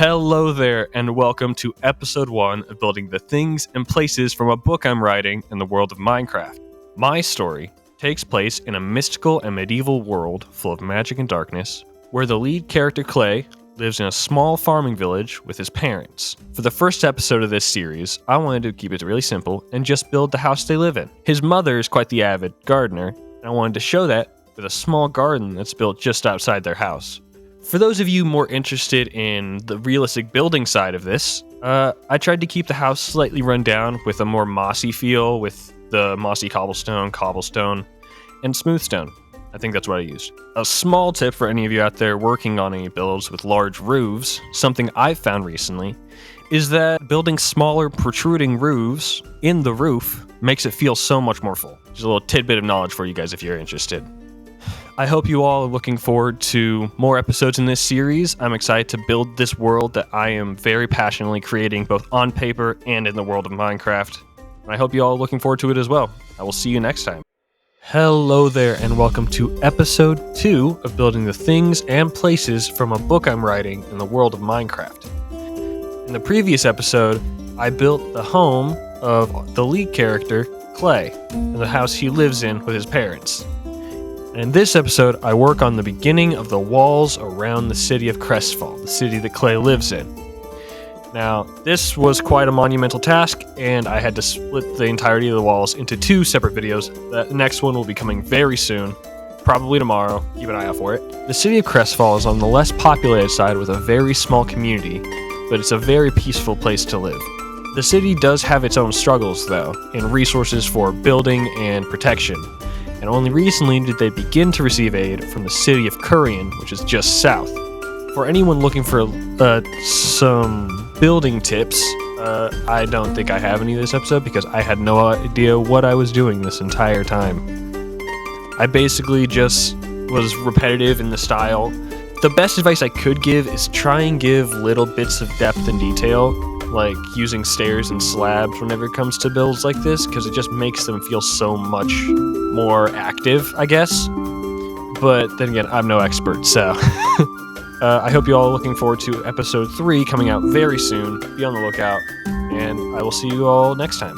Hello there, and welcome to episode 1 of Building the Things and Places from a book I'm writing in the world of Minecraft. My story takes place in a mystical and medieval world full of magic and darkness, where the lead character Clay lives in a small farming village with his parents. For the first episode of this series, I wanted to keep it really simple and just build the house they live in. His mother is quite the avid gardener, and I wanted to show that with a small garden that's built just outside their house. For those of you more interested in the realistic building side of this, I tried to keep the house slightly run down with a more mossy feel with the mossy cobblestone, and smooth stone. I think that's what I used. A small tip for any of you out there working on any builds with large roofs, something I've found recently, is that building smaller protruding roofs in the roof makes it feel so much more full. Just a little tidbit of knowledge for you guys if you're interested. I hope you all are looking forward to more episodes in this series. I'm excited to build this world that I am very passionately creating both on paper and in the world of Minecraft. And I hope you all are looking forward to it as well. I will see you next time. Hello there, and welcome to episode 2 of Building the Things and Places from a book I'm writing in the world of Minecraft. In the previous episode, I built the home of the lead character, Clay, and the house he lives in with his parents. And in this episode, I work on the beginning of the walls around the city of Crestfall, the city that Clay lives in. Now, this was quite a monumental task, and I had to split the entirety of the walls into 2 separate videos. The next one will be coming very soon, probably tomorrow. Keep an eye out for it. The city of Crestfall is on the less populated side with a very small community, but it's a very peaceful place to live. The city does have its own struggles, though, in resources for building and protection. And only recently did they begin to receive aid from the city of Kurian, which is just south. For anyone looking for some building tips, I don't think I have any this episode because I had no idea what I was doing this entire time. I basically just was repetitive in the style. The best advice I could give is try and give little bits of depth and detail, like using stairs and slabs whenever it comes to builds like this, because it just makes them feel so much more active, I guess. But then again, I'm no expert, so I hope you all are looking forward to episode 3 coming out very soon. Be on the lookout, and I will see you all next time.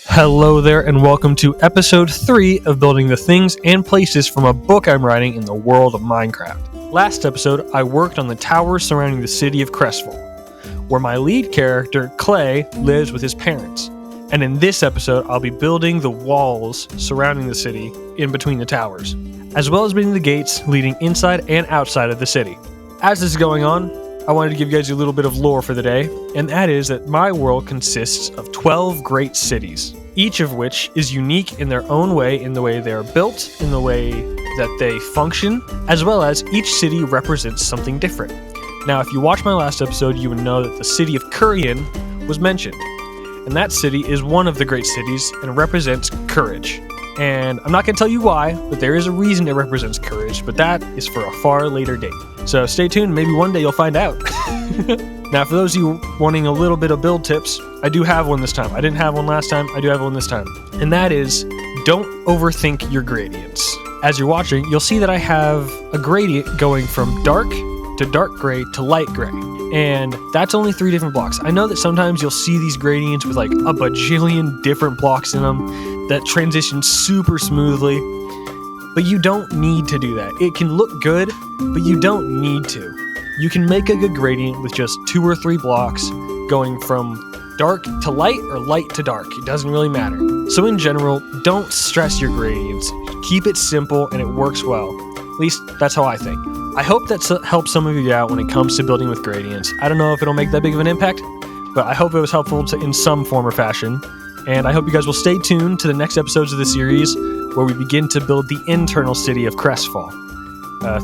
Hello there, and welcome to episode 3 of Building the Things and Places from a book I'm writing in the world of Minecraft. Last episode, I worked on the towers surrounding the city of Crestfall, where my lead character, Clay, lives with his parents. And in this episode, I'll be building the walls surrounding the city in between the towers, as well as building the gates leading inside and outside of the city. As this is going on, I wanted to give you guys a little bit of lore for the day, and that is that my world consists of 12 great cities, each of which is unique in their own way, in the way they are built, in the way that they function, as well as each city represents something different. Now, if you watched my last episode, you would know that the city of Kurian was mentioned, and that city is one of the great cities and represents courage. And I'm not going to tell you why, but there is a reason it represents courage, but that is for a far later date. So stay tuned, maybe one day you'll find out. Now, for those of you wanting a little bit of build tips, I do have one this time. I didn't have one last time, I do have one this time. And that is, don't overthink your gradients. As you're watching, you'll see that I have a gradient going from dark to dark gray to light gray. And that's only 3 different blocks. I know that sometimes you'll see these gradients with like a bajillion different blocks in them that transition super smoothly, but you don't need to do that. It can look good, but you don't need to. You can make a good gradient with just 2 or 3 blocks going from dark to light or light to dark. It doesn't really matter. So in general, don't stress your gradients. Keep it simple and it works well. At least that's how I think. I hope that helps some of you out when it comes to building with gradients. I don't know if it'll make that big of an impact, but I hope it was helpful in some form or fashion. And I hope you guys will stay tuned to the next episodes of the series where we begin to build the internal city of Crestfall.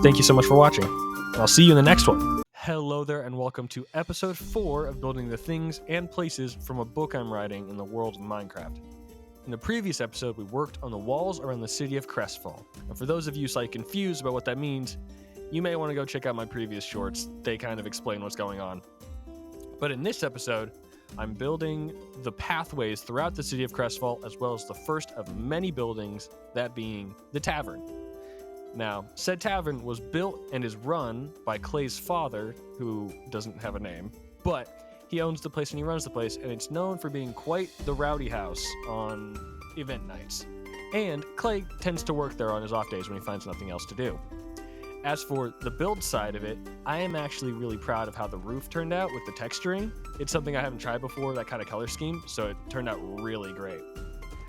Thank you so much for watching. I'll see you in the next one. Hello there, and welcome to episode 4 of Building the Things and Places from a book I'm writing in the world of Minecraft. In the previous episode, we worked on the walls around the city of Crestfall. And for those of you slightly confused about what that means, you may want to go check out my previous shorts. They kind of explain what's going on. But in this episode, I'm building the pathways throughout the city of Crestfall, as well as the first of many buildings, that being the tavern. Now, said tavern was built and is run by Clay's father, who doesn't have a name, but he owns the place and he runs the place, and it's known for being quite the rowdy house on event nights. And Clay tends to work there on his off days when he finds nothing else to do. As for the build side of it, I am actually really proud of how the roof turned out with the texturing. It's something I haven't tried before, that kind of color scheme, so it turned out really great.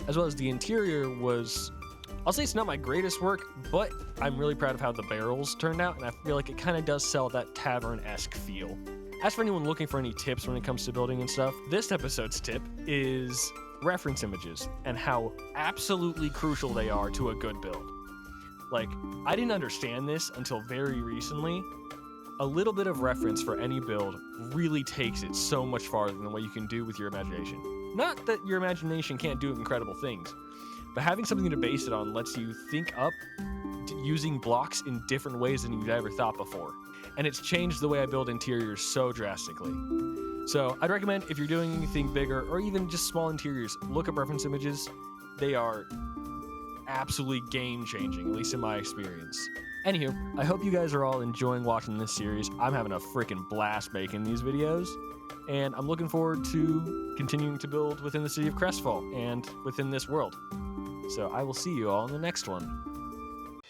As well as the interior was, I'll say it's not my greatest work, but I'm really proud of how the barrels turned out, and I feel like it kind of does sell that tavern-esque feel. As for anyone looking for any tips when it comes to building and stuff, this episode's tip is reference images and how absolutely crucial they are to a good build. Like, I didn't understand this until very recently. A little bit of reference for any build really takes it so much farther than what you can do with your imagination. Not that your imagination can't do incredible things, but having something to base it on lets you think up using blocks in different ways than you've ever thought before. And it's changed the way I build interiors so drastically. So I'd recommend, if you're doing anything bigger or even just small interiors, look up reference images. They are absolutely game-changing, at least in my experience. Anywho, I hope you guys are all enjoying watching this series. I'm having a freaking blast making these videos, and I'm looking forward to continuing to build within the city of Crestfall and within this world. So I will see you all in the next one.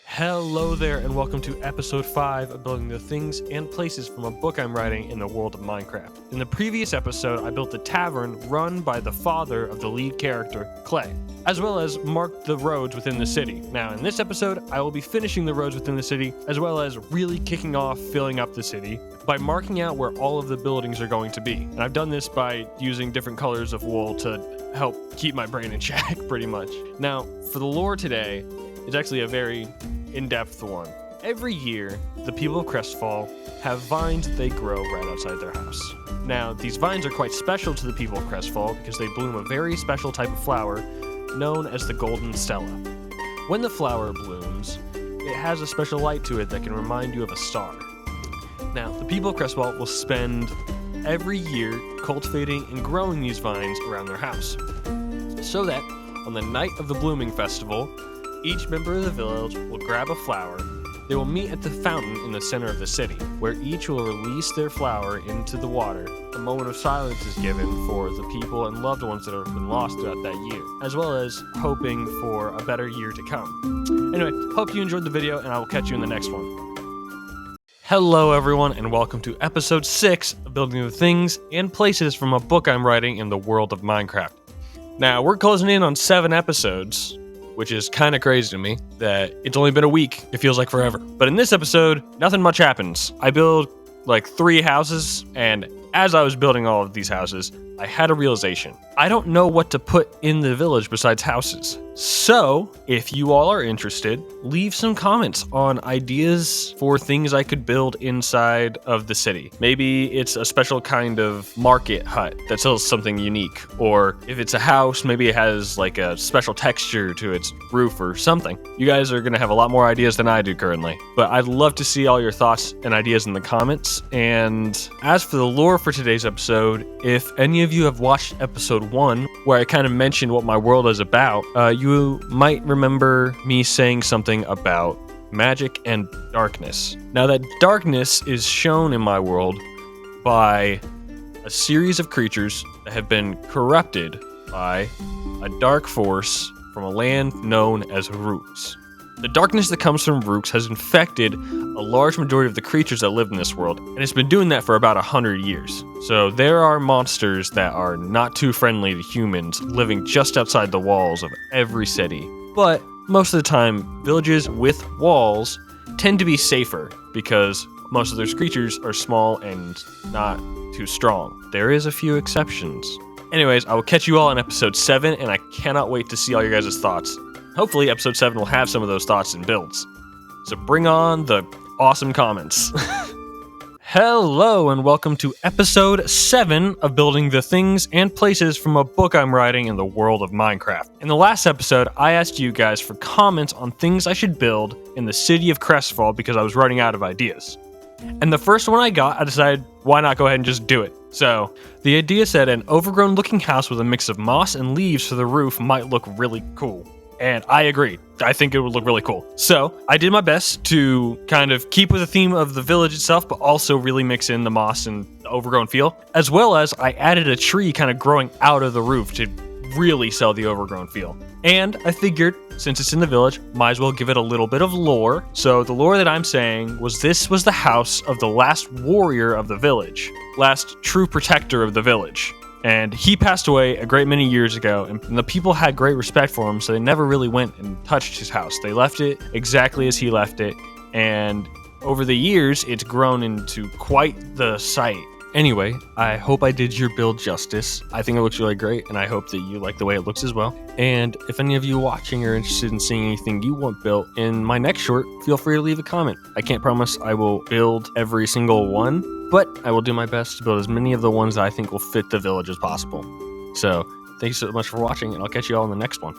Hello there, and welcome to episode 5 of Building the Things and Places from a book I'm writing in the world of Minecraft. In the previous episode, I built the tavern run by the father of the lead character, Clay, as well as marked the roads within the city. Now, in this episode, I will be finishing the roads within the city, as well as really kicking off filling up the city by marking out where all of the buildings are going to be. And I've done this by using different colors of wool to help keep my brain in check, pretty much. Now, for the lore today, it's actually a very in-depth one. Every year, the people of Crestfall have vines that they grow right outside their house. Now, these vines are quite special to the people of Crestfall because they bloom a very special type of flower known as the Golden Stella. When the flower blooms, it has a special light to it that can remind you of a star. Now, the people of Crestfall will spend every year cultivating and growing these vines around their house, so that on the night of the blooming festival, each member of the village will grab a flower. They will meet at the fountain in the center of the city, where each will release their flower into the water. A moment of silence is given for the people and loved ones that have been lost throughout that year, as well as hoping for a better year to come. Anyway, hope you enjoyed the video, and I will catch you in the next one. Hello everyone, and welcome to episode 6 of Building the Things and Places from a book I'm writing in the world of Minecraft. Now, we're closing in on 7 episodes, which is kind of crazy to me that it's only been a week. It feels like forever. But in this episode, nothing much happens. I build like 3 houses, and as I was building all of these houses, I had a realization. I don't know what to put in the village besides houses. So, if you all are interested, leave some comments on ideas for things I could build inside of the city. Maybe it's a special kind of market hut that sells something unique. Or if it's a house, maybe it has like a special texture to its roof or something. You guys are going to have a lot more ideas than I do currently. But I'd love to see all your thoughts and ideas in the comments. And as for the lore for today's episode, if any of you have watched episode 1, where I kind of mentioned what my world is about, you might remember me saying something about magic and darkness. Now, that darkness is shown in my world by a series of creatures that have been corrupted by a dark force from a land known as Rooks. The darkness that comes from Rooks has infected a large majority of the creatures that live in this world, and it's been doing that for about 100 years. So there are monsters that are not too friendly to humans living just outside the walls of every city. But most of the time, villages with walls tend to be safer because most of those creatures are small and not too strong. There is a few exceptions. Anyways, I will catch you all in episode 7, and I cannot wait to see all your guys' thoughts. Hopefully, episode 7 will have some of those thoughts and builds. So bring on the awesome comments. Hello, and welcome to episode 7 of Building the Things and Places from a book I'm writing in the world of Minecraft. In the last episode, I asked you guys for comments on things I should build in the city of Crestfall because I was running out of ideas. And the first one I got, I decided, why not go ahead and just do it? So, the idea said an overgrown looking house with a mix of moss and leaves for the roof might look really cool. And I agree. I think it would look really cool. So I did my best to kind of keep with the theme of the village itself, but also really mix in the moss and the overgrown feel, as well as I added a tree kind of growing out of the roof to really sell the overgrown feel. And I figured, since it's in the village, might as well give it a little bit of lore. So the lore that I'm saying was this was the house of the last warrior of the village, last true protector of the village. And he passed away a great many years ago, and the people had great respect for him, so they never really went and touched his house. They left it exactly as he left it, and over the years, it's grown into quite the sight. Anyway, I hope I did your build justice. I think it looks really great, and I hope that you like the way it looks as well. And if any of you watching are interested in seeing anything you want built in my next short, feel free to leave a comment. I can't promise I will build every single one, but I will do my best to build as many of the ones that I think will fit the village as possible. So, thanks so much for watching, and I'll catch you all in the next one.